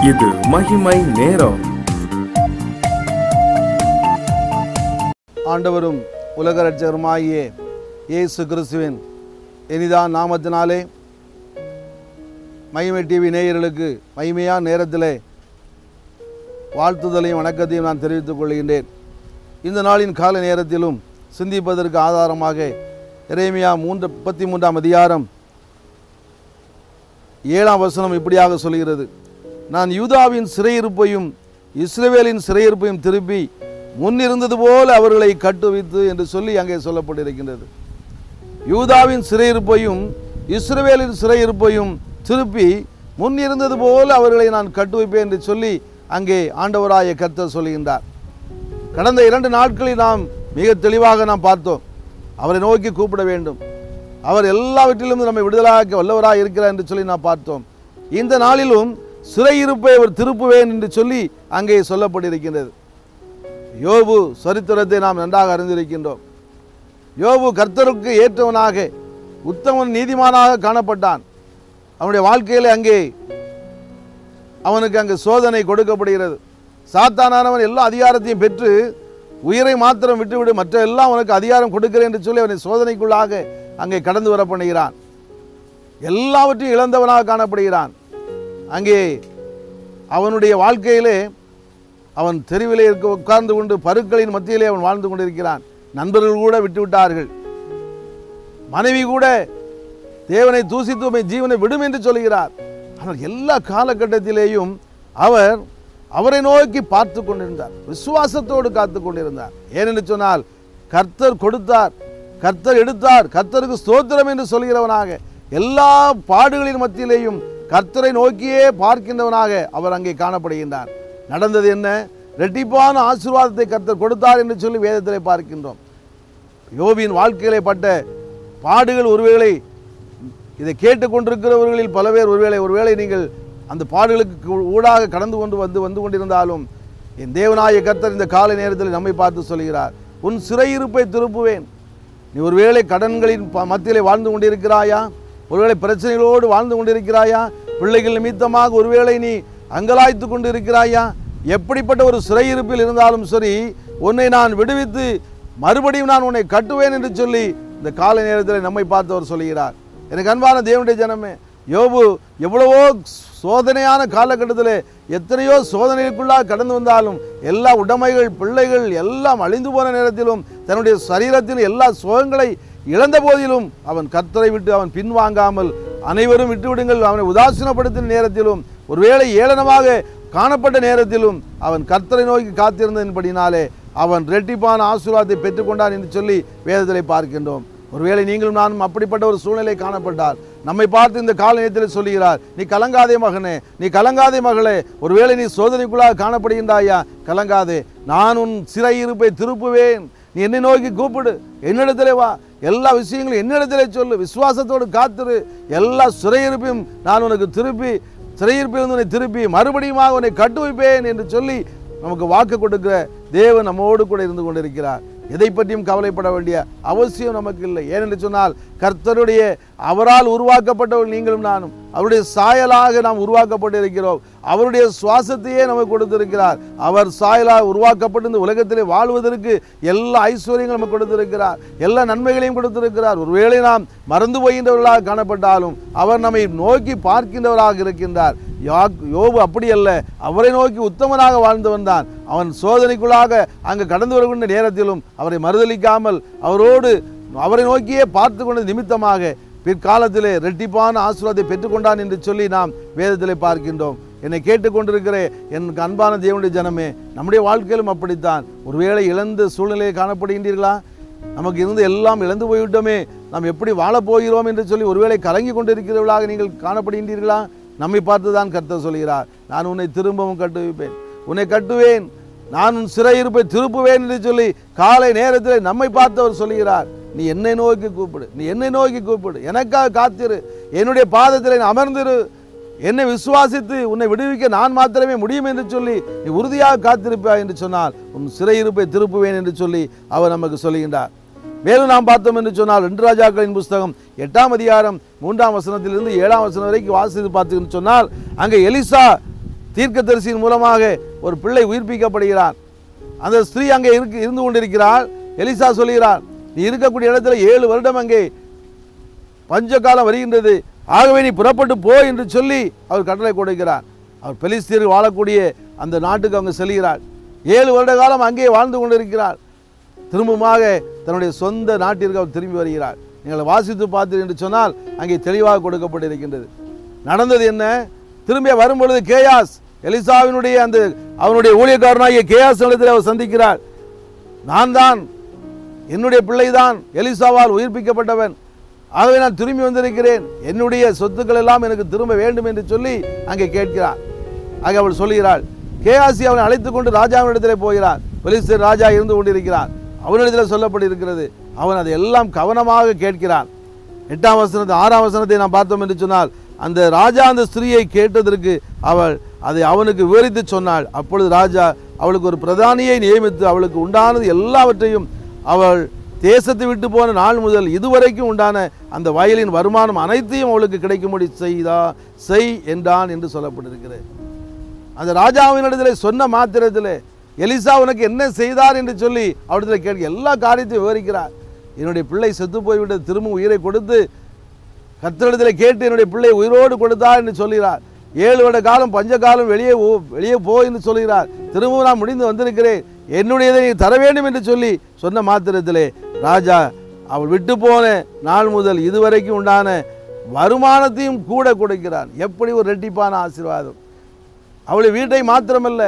இது மகிமை நேரம். ஆண்டவரும் உலக இரட்சகருமாகிய இயேசு கிறிஸ்துவின் இனிதான நாமத்தினாலே மகிமை டிவி நேயர்களுக்கு மகிமையான நேரத்திலே வாழ்த்துதலையும் வணக்கத்தையும் நான் தெரிவித்துக் கொள்கின்றேன். இந்த நாளின் கால நேரத்திலும் சிந்திப்பதற்கு ஆதாரமாக எரேமியா 33ஆம் அதிகாரம் 7ஆம் வசனம் இப்படியாக சொல்கிறது: நான் யூதாவின் சிறையிருப்பையும் இஸ்ரவேலின் சிறையிருப்பையும் திருப்பி முன்னிருந்தது போல அவர்களை கட்டுவித்து என்று சொல்லி அங்கே சொல்லப்பட்டிருக்கின்றது. யூதாவின் சிறையிருப்பையும் இஸ்ரவேலின் சிறையிருப்பையும் திருப்பி முன்னிருந்தது போல அவர்களை நான் கட்டுவிப்பேன் என்று சொல்லி அங்கே ஆண்டவராய கர்த்தர் சொல்கின்றார். கடந்த 2 நாட்களில் நாம் மிக தெளிவாக நாம் பார்த்தோம். அவரை நோக்கி கூப்பிட வேண்டும், அவர் எல்லாவற்றிலும் நம்மை விடுதலாக்க வல்லவராக இருக்கிறார் என்று சொல்லி நாம் பார்த்தோம். இந்த நாளிலும் சிறையிருப்பை அவர் திருப்புவேன் என்று சொல்லி அங்கே சொல்லப்பட்டிருக்கின்றது. யோபு சரித்திரத்தை நாம் நன்றாக அறிந்திருக்கின்றோம். யோபு கர்த்தருக்கு ஏற்றவனாக உத்தமன் நீதிமானாக காணப்பட்டான். அவனுடைய வாழ்க்கையில் அவனுக்கு அங்கே சோதனை கொடுக்கப்படுகிறது. சாத்தானானவன் எல்லா அதிகாரத்தையும் பெற்று உயிரை மாத்திரம் விட்டுவிடு, மற்ற எல்லாம் அவனுக்கு அதிகாரம் கொடுக்கிறேன் என்று சொல்லி அவனை சோதனைக்குள்ளாக அங்கே கடந்து வர பண்ணுகிறான். எல்லாவற்றையும் இழந்தவனாக காணப்படுகிறான். அங்கே அவனுடைய வாழ்க்கையிலே அவன் தெருவிலே உட்கார்ந்து கொண்டு பருக்களின் மத்தியிலே அவன் வாழ்ந்து கொண்டிருக்கிறான். நண்பர்கள் கூட விட்டுவிட்டார்கள். மனைவி கூட தேவனை தூசித்து ஜீவனை விடும் என்று சொல்கிறார். ஆனால் எல்லா காலகட்டத்திலேயும் அவரை நோக்கி பார்த்து கொண்டிருந்தார், விசுவாசத்தோடு காத்து கொண்டிருந்தார். ஏனென்று சொன்னால் கர்த்தர் கொடுத்தார், கர்த்தர் எடுத்தார், கர்த்தருக்கு ஸ்தோத்திரம் என்று சொல்கிறவனாக எல்லா பாடுகளின் மத்தியிலேயும் கர்த்தரை நோக்கியே பார்க்கின்றவனாக அவர் அங்கே காணப்படுகின்றார். நடந்தது என்ன? இரட்டிப்பான ஆசீர்வாதத்தை கர்த்தர் கொடுத்தார் என்று சொல்லி வேதத்திலே பார்க்கின்றோம். யோபின் வாழ்க்கையிலே பட்ட பாடுகள், ஒருவேளை இதை கேட்டுக்கொண்டிருக்கிறவர்களில் பல பேர் ஒருவேளை நீங்கள் அந்த பாடுகளுக்கு ஊடாக கடந்து வந்து கொண்டிருந்தாலும் என் தேவனாய கர்த்தர் இந்த காலை நேரத்தில் நம்மை பார்த்து சொல்கிறார், உன் சிறையிருப்பை திருப்புவேன். நீ ஒருவேளை கடன்களின் மத்தியிலே வாழ்ந்து கொண்டிருக்கிறாயா? ஒருவேளை பிரச்சனைகளோடு வாழ்ந்து கொண்டிருக்கிறாயா? பிள்ளைகள் நிமித்தமாக ஒருவேளை நீ அங்கலாய்த்து கொண்டு இருக்கிறாயா? எப்படிப்பட்ட ஒரு சிறையிருப்பில் இருந்தாலும் சரி, உன்னை நான் விடுவித்து மறுபடியும் நான் உன்னை கட்டுவேன் என்று சொல்லி இந்த காலை நேரத்தில் நம்மை பார்த்து அவர் சொல்கிறார். எனக்கு அன்பான தேவனுடைய ஜனமே, யோபு எவ்வளவோ சோதனையான காலகட்டத்தில் எத்தனையோ சோதனைக்குள்ளாக கடந்து வந்தாலும் எல்லா உடைமைகள், பிள்ளைகள் எல்லாம் அழிந்து போன நேரத்திலும் தன்னுடைய சரீரத்தில் எல்லா சுகங்களை இழந்த போதிலும் அவன் கர்த்தரை விட்டு அவன் பின்வாங்காமல், அனைவரும் விட்டுவிடுங்கள் அவனை உதாசீனப்படுத்தின நேரத்திலும், ஒருவேளை ஏளனமாக காணப்பட்ட நேரத்திலும் அவன் கர்த்தரை நோக்கி காத்திருந்ததின்படினாலே அவன் இரட்டிப்பான ஆசீர்வாதத்தை பெற்றுக்கொண்டான் என்று சொல்லி வேதத்திலே பார்க்கின்றோம். ஒருவேளை நீங்களும் நானும் அப்படிப்பட்ட ஒரு சூழ்நிலை காணப்பட்டால் நம்மை பார்த்து இந்த கால நேரத்தில் சொல்கிறார், நீ கலங்காதே மகனே, நீ கலங்காதே மகளே, ஒருவேளை நீ சோதனைக்குள்ளாக காணப்படுகின்றாயா, கலங்காதே, நான் உன் சிறையிருப்பை திருப்புவேன். நீ என்னை நோக்கி கூப்பிடு, என்னிடத்திலே வா, எல்லா விஷயங்களும் என்னிடத்திலே சொல்லு, விசுவாசத்தோடு காத்திரு, எல்லா சிறையிருப்பையும் நான் உனக்கு சிறையிருப்பிலிருந்து உன்னை திருப்பி மறுபடியும் உன்னை கட்டுவிப்பேன் என்று சொல்லி நமக்கு வாக்கு கொடுக்கிற தேவன் நம்மோடு கூட இருந்து கொண்டிருக்கிறார். எதை பற்றியும் கவலைப்பட வேண்டிய அவசியம் நமக்கு இல்லை. ஏனென்று சொன்னால் கர்த்தருடைய அவரால் உருவாக்கப்பட்டவர்கள் நீங்களும் நானும் அவருடைய சாயலாக நாம் உருவாக்கப்பட்டிருக்கிறோம். அவருடைய சுவாசத்தையே நமக்கு கொடுத்திருக்கிறார். அவர் சாயலாக உருவாக்கப்பட்டு இந்த உலகத்திலே வாழ்வதற்கு எல்லா ஐஸ்வர்யங்களும் நமக்கு கொடுத்திருக்கிறார், எல்லா நன்மைகளையும் கொடுத்திருக்கிறார். ஒருவேளை நாம் மறந்து போகின்றவர்களாக காணப்பட்டாலும் அவர் நம்மை நோக்கி பார்க்கின்றவராக இருக்கின்றார். யோபு அப்படி அல்ல, அவரை நோக்கி உத்தமனாக வாழ்ந்து வந்தான். அவன் சோதனைக்குள்ளாக அங்கு கடந்து வருகின்ற நேரத்திலும் அவரை மறுதலிக்காமல் அவரை நோக்கியே பார்த்து கொண்ட நிமித்தமாக பிற்காலத்திலே இரட்டிப்பான ஆசீர்வாதத்தை பெற்றுக்கொண்டான் என்று சொல்லி நாம் வேதத்திலே பார்க்கின்றோம். என்னை கேட்டுக்கொண்டிருக்கிற என் அன்பான தேவனுடைய ஜனமே, நம்முடைய வாழ்க்கையிலும் அப்படித்தான். ஒருவேளை இழந்த சூழ்நிலையை காணப்படுகின்றீர்களா? நமக்கு இருந்து எல்லாம் இழந்து போய்விட்டோமே, நாம் எப்படி வாழப்போகிறோம் என்று சொல்லி ஒருவேளை கலங்கி கொண்டிருக்கிறவர்களாக நீங்கள் காணப்படுகின்றீர்களா? நம்மை பார்த்து தான் கர்த்தர் சொல்கிறார், நான் உன்னை திரும்பவும் கட்டுவிப்பேன், உன்னை கட்டுவேன், நான் உன் சிறையிருப்பை திருப்புவேன் என்று சொல்லி காலை நேரத்தில் நம்மை பார்த்து அவர் சொல்கிறார், நீ என்னை நோக்கி கூப்பிடு, நீ என்னை நோக்கி கூப்பிடு, எனக்காக காத்திரு, என்னுடைய பாதத்தில் அமர்ந்திரு, என்னை விசுவாசித்து உன்னை விடுவிக்க நான் மாத்திரமே முடியும் என்று சொல்லி நீ உறுதியாக காத்திருப்பாய் என்று சொன்னால் உன் சிறையிருப்பை திருப்புவேன் என்று சொல்லி அவர் நமக்கு சொல்கின்றார். மேலும் நாம் பார்த்தோம் என்று சொன்னால் 2 ராஜாக்களின் புஸ்தகம் 8ஆம் அதிகாரம் 3ஆம் வசனத்திலிருந்து 7ஆம் வசனம் வரைக்கும் வாசித்து பார்த்தீங்கன்னு சொன்னால் அங்கே எலிசா தீர்க்கதரிசியின் மூலமாக ஒரு பிள்ளை உயிர்ப்பிக்கப்படுகிறான். அந்த ஸ்திரீ அங்கே இருந்து கொண்டிருக்கிறாள். எலிசா சொல்கிறார், நீ இருக்கக்கூடிய இடத்துல 7 வருடம் அங்கே பஞ்ச காலம் வருகின்றது, ஆகவே நீ புறப்பட்டு போ என்று சொல்லி அவர் கட்டளை கொடுக்கிறார். அவர் பெலிஸ்தியர் வாழக்கூடிய அந்த நாட்டுக்கு அவங்க செல்கிறார். 7 வருட காலம் அங்கே வாழ்ந்து கொண்டிருக்கிறார். திரும்பமாக தன்னுடைய சொந்த நாட்டிற்கு அவர் திரும்பி வருகிறார். நீங்கள் வாசித்து பார்த்தீர்கள் என்று சொன்னால் அங்கே தெளிவாக கொடுக்கப்பட்டிருக்கின்றது. நடந்தது என்ன? திரும்பி வரும்பொழுது கேயாஸ், எலிசாவினுடைய அந்த அவனுடைய ஊழியக்காரனாகிய கேயாஸ் நிலத்தில் அவர் சந்திக்கிறார். நான் தான், என்னுடைய பிள்ளைதான் எலிசாவால் உயிர்ப்பிக்கப்பட்டவன், ஆகவே நான் திரும்பி வந்திருக்கிறேன், என்னுடைய சொத்துக்கள் எல்லாம் எனக்கு திரும்ப வேண்டும் என்று சொல்லி அங்கே கேட்கிறார். ஆக அவள் சொல்கிறாள். கேயாசி அவனை அழைத்துக் கொண்டு ராஜாவினிடத்தில் போகிறார். பெலிஸ்தர் ராஜா இருந்து கொண்டிருக்கிறார். அவனிடத்தில் சொல்லப்பட்டிருக்கிறது. அவன் அதை எல்லாம் கவனமாக கேட்கிறான். 8ஆம் வசனத்தை 6ஆம் வசனத்தை நாம் பார்த்தோம் என்று சொன்னால், அந்த ராஜா அந்த ஸ்திரீயை கேட்டதற்கு அவள் அதை அவனுக்கு விவரித்து சொன்னாள். அப்பொழுது ராஜா அவளுக்கு ஒரு பிரதானியை நியமித்து அவளுக்கு உண்டானது எல்லாவற்றையும் அவள் தேசத்தை விட்டு போன நாள் முதல் இதுவரைக்கும் உண்டான அந்த வயலின் வருமானம் அனைத்தையும் அவளுக்கு கிடைக்கும்படி செய் என்றான் என்று சொல்லப்பட்டிருக்கிறது. அந்த ராஜாவினிடத்தில் சொன்ன மாத்திரத்தில் எலிசா உனக்கு என்ன செய்தார் என்று சொல்லி அவரிடத்தில் கேட்க எல்லா காரியத்தையும் விவரிக்கிறார். என்னுடைய பிள்ளை செத்து போய்விட்டது, திரும்ப உயிரை கொடுத்து கர்த்தரிடத்தில் கேட்டு என்னுடைய பிள்ளை உயிரோடு கொடுத்தார் என்று சொல்கிறார். 7 வருட காலம் பஞ்ச காலம் வெளியே போ என்று சொல்கிறார். திரும்பவும் நான் முடிந்து வந்திருக்கிறேன், என்னுடையதை நீ தர வேண்டும் என்று சொல்லி சொன்ன மாத்திரத்திலே ராஜா அவள் விட்டு போன நாள் முதல் இதுவரைக்கும் உண்டான வருமானத்தையும் கூட கொடுக்கிறான். எப்படி ஒரு இரட்டிப்பான ஆசீர்வாதம்! அவளுடைய வீட்டை மாத்திரமல்ல,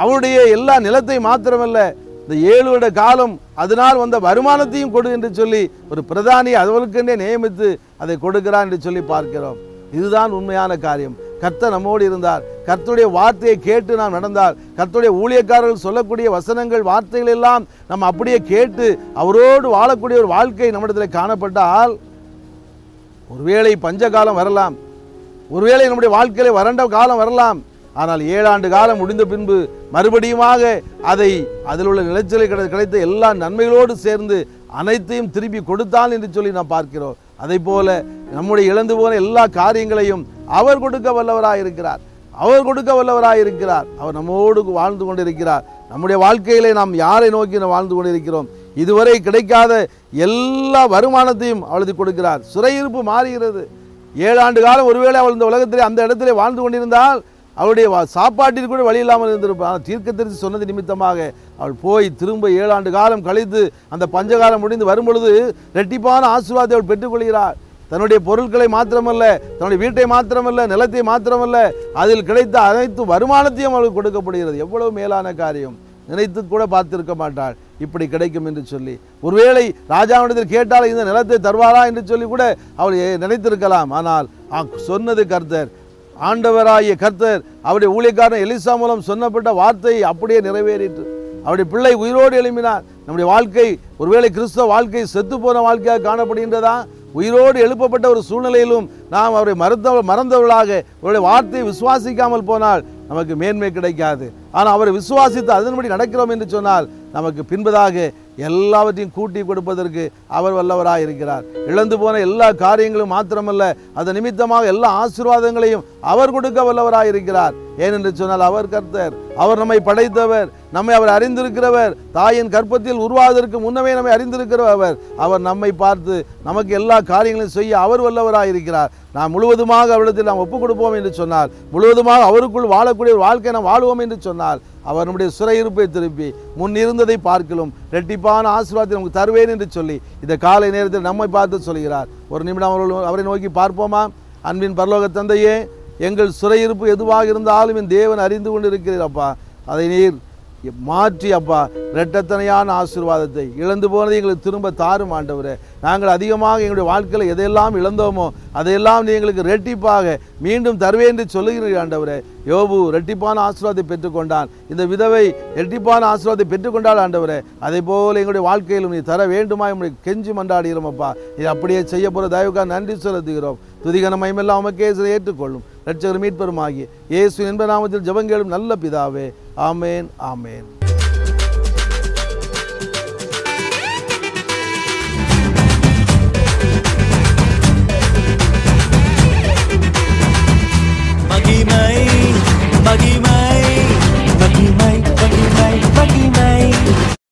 அவளுடைய எல்லா நிலத்தை மாத்திரமல்ல, இந்த 7 வருட காலம் அதனால் வந்த வருமானத்தையும் கொடு என்று சொல்லி ஒரு பிரதானி அவளுக்கென்றே நியமித்து அதை கொடுக்கிறான் என்று சொல்லி பார்க்கிறோம். இதுதான் உண்மையான காரியம். கர்த்தர் நம்மோடு இருந்தார், கர்த்தருடைய வார்த்தையை கேட்டு நாம் நடந்தால், கர்த்தருடைய ஊழியக்காரர்கள் சொல்லக்கூடிய வசனங்கள் வார்த்தைகள் எல்லாம் நம்ம அப்படியே கேட்டு அவரோடு வாழக்கூடிய ஒரு வாழ்க்கை நம்மிடத்தில் காணப்பட்டால், ஒருவேளை பஞ்ச காலம் வரலாம், ஒருவேளை நம்முடைய வாழ்க்கையில வறண்ட காலம் வரலாம், ஆனால் 7 ஆண்டு காலம் முடிந்த பின்பு மறுபடியுமாக அதில் உள்ள நிலச்சலை கிடைத்த எல்லா நன்மைகளோடு சேர்ந்து அனைத்தையும் திருப்பி கொடுத்தான் என்று சொல்லி நாம் பார்க்கிறோம். அதை போல நம்முடைய இழந்து போன எல்லா காரியங்களையும் அவர் கொடுக்க வல்லவராயிருக்கிறார். அவர் நம்மோடு வாழ்ந்து கொண்டிருக்கிறார். நம்முடைய வாழ்க்கையிலே நாம் யாரை நோக்கி வாழ்ந்து கொண்டிருக்கிறோம்? இதுவரை கிடைக்காத எல்லா வருமானத்தையும் அவளுக்கு கொடுக்கிறார். சிறையிருப்பு மாறுகிறது. 7 ஆண்டு காலம் ஒருவேளை அவள் இந்த உலகத்திலே அந்த இடத்திலே வாழ்ந்து கொண்டிருந்தால் அவளுடைய சாப்பாட்டிற்கு கூட வழி இல்லாமல் இருந்திருப்பாள். ஆனால் தீர்க்கதரிசி சொன்னது நிமித்தமாக அவள் போய் திரும்ப 7 ஆண்டு காலம் கழித்து அந்த பஞ்சகாலம் முடிந்து வரும்பொழுது இரட்டிப்பான ஆசீர்வாதத்தை அவள் பெற்றுக்கொள்கிறார். தன்னுடைய பொருட்களை மாத்திரமல்ல, தன்னுடைய வீட்டை மாத்திரமல்ல, நிலத்தை மாத்திரமல்ல, அதில் கிடைத்த அனைத்து வருமானத்தையும் அவளுக்கு கொடுக்கப்படுகிறது. எவ்வளவு மேலான காரியம்! நினைத்து கூட பார்த்திருக்க மாட்டாள் இப்படி கிடைக்கும் என்று சொல்லி. ஒருவேளை ராஜாவிடத்தில் கேட்டால் இந்த நிலத்தை தருவாரா என்று சொல்லி கூட அவள் நினைத்திருக்கலாம். ஆனால் சொன்னது கர்த்தர், ஆண்டவராகிய கர்த்தர் அவருடைய ஊழியக்காரன் எலிசா மூலம் சொன்னப்பட்ட வார்த்தையை அப்படியே நிறைவேறிற்று. அவருடைய பிள்ளை உயிரோடு எழுப்பினார். நம்முடைய வாழ்க்கை ஒருவேளை கிறிஸ்தவ வாழ்க்கை செத்து போன வாழ்க்கையாக காணப்படுகின்றதா? உயிரோடு எழுப்பப்பட்ட ஒரு சூழ்நிலையிலும் நாம் அவரை மறந்தவர்களாக அவருடைய வார்த்தையை விசுவாசிக்காமல் போனால் நமக்கு மேன்மை கிடைக்காது. ஆனால் அவரை விசுவாசித்து அதன்படி நடக்கிறோம் என்று சொன்னால் நமக்கு பின்பதாக எல்லாவற்றையும் கூட்டி கொடுப்பதற்கு அவர் வல்லவராக இருக்கிறார். இழந்து போன எல்லா காரியங்களும் மாத்திரமல்ல, அதன் நிமித்தமாக எல்லா ஆசீர்வாதங்களையும் அவர் கொடுக்க வல்லவராக இருக்கிறார். ஏனென்று சொன்னால் அவர் கர்த்தர், அவர் நம்மை படைத்தவர், நம்மை அவர் அறிந்திருக்கிறவர், தாயின் கற்பத்தில் உருவாவதற்கு முன்னமே நம்மை அறிந்திருக்கிறவர். அவர் நம்மை பார்த்து நமக்கு எல்லா காரியங்களையும் செய்ய அவர் வல்லவராக இருக்கிறார். நாம் முழுவதுமாக அவரிடத்தில் நாம் ஒப்புக் கொடுப்போம் என்று சொன்னால், முழுவதுமாக அவருக்குள் வாழக்கூடிய ஒரு வாழ்க்கை நாம் வாழுவோம் என்று சொன்னால், அவர் நம்முடைய சிறையிருப்பை திருப்பி முன் இருந்ததை பார்க்கலாம் இரட்டிப்பான ஆசீர்வாதத்தை நமக்கு தருவேன் என்று சொல்லி இந்த காலை நேரத்தில் நம்மை பார்த்து சொல்கிறார். ஒரு நிமிடம் அவரை நோக்கி பார்ப்போமா? அன்பின் பரலோக தந்தையே, எங்கள் சிறையிருப்பு எதுவாக இருந்தாலும் என் தேவன் அறிந்து கொண்டு இருக்கிறீர் அப்பா. அதை நீர் மாற்றி அப்பா இரட்டத்தனையான ஆசீர்வாதத்தை இழந்து போனதை எங்களுக்கு திரும்ப தாரும் ஆண்டவரே. நாங்கள் அதிகமாக எங்களுடைய வாழ்க்கையில் எதையெல்லாம் இழந்தோமோ அதையெல்லாம் நீ எங்களுக்கு இரட்டிப்பாக மீண்டும் தருவேன் என்று சொல்லுகிறீர்கள் ஆண்டவரே. யோபு இரட்டிப்பான ஆசீர்வாதத்தை பெற்றுக்கொண்டான், இந்த விதவை இரட்டிப்பான ஆசீர்வாதத்தை பெற்றுக்கொண்டாள் ஆண்டவரே. அதே போல எங்களுடைய வாழ்க்கையிலும் நீ தர வேண்டுமா உங்களை கெஞ்சி மன்றாடுகிறோம் அப்பா. நீ அப்படியே செய்ய போகிற தயவுக்காக நன்றி செலுத்துகிறோம். துதிகன மகிமையெல்லாம் உமக்கே ஏற்றுக்கொள்ளும். இரட்சகர் மீட்பருமாகிய இயேசு என்ப நாமத்தில் ஜெபங்களும் நல்ல பிதாவே. ஆமேன், ஆமேன்.